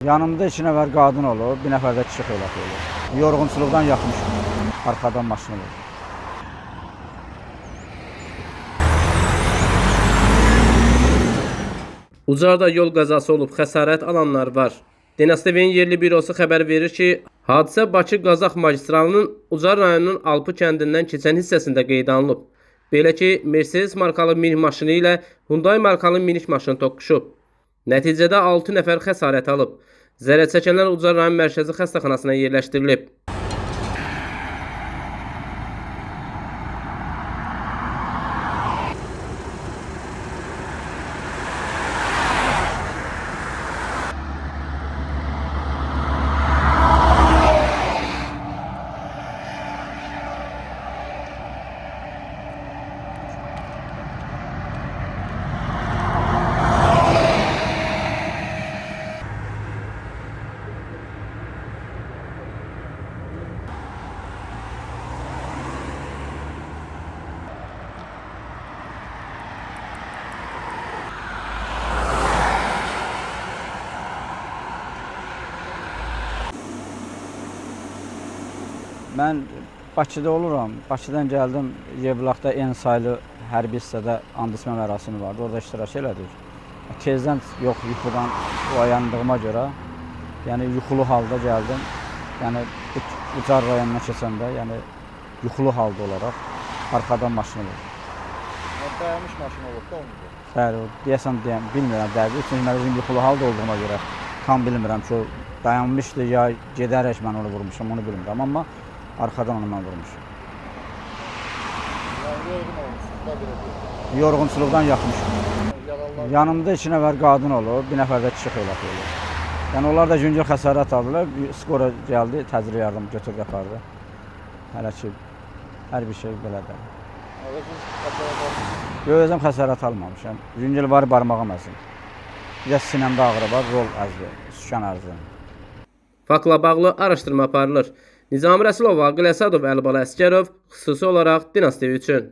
Yanımda 2 nəfər qadın olub, bir nəfər də kişi xeylağı olub. Yorğunçuluqdan yatmışım, arxadan maşın olub. Ucarda yol qəzası olub, xəsarət alanlar var. DNAS TV-nin yerli bürosu xəbər verir ki, hadisə Bakı-Qazax magistralının Ucar rayonunun Alpı kəndindən keçən hissəsində qeydə alınıb. Belə ki, Mercedes markalı minik maşını ilə Hyundai markalı minik maşını toqquşub. Nəticədə 6 nəfər xəsarət alıb. Zərər çəkənlər Ucar rayon mərkəzi xəstəxanasına yerləşdirilib. Mən Bakıda oluram. Bakıdan gəldim, Yevlaxda en saylı hərbi hissədə andismə mərasimi vardı. Orada iştirak elədik. Tezdən yox, yuxudan oyandığıma görə, yəni yuxulu halda gəldim. Yəni Ucar rayonuna keçəndə, yəni yuxulu halda olaraq arxadan maşın olub. Dayanmış maşın olub da onu? Bəli, deyəsən bilmirəm dəqiq. Çünki mən yuxulu halda olduğuma görə tam bilmirəm ki, o dayanmışdı ya gedərək mən onu vurmuşam, onu bilmirəm. Amma arxadan onu mən vurmuşum. Yorğunçuluqdan yatmışım. Yanımda 2 nəfər qadın olub, bir nəfər də kişi xeylağı olub. Yəni onlar da yüngül xəsarət aldılar. Skora gəldi, təcili yardım götürdü apardı. Hələ ki, hər bir şey belədir. Gözüm xəsarət almamışam. Yüngül var, barmağım əzim. Bir də sinəmdə ağrı var, rol əzdi, sükan əzdi. Faktla bağlı araşdırma aparılır. Nizami Rəsulov, Aqil Əsədov, Əlibala Əsgərov xüsusi olaraq DNAS TV üçün.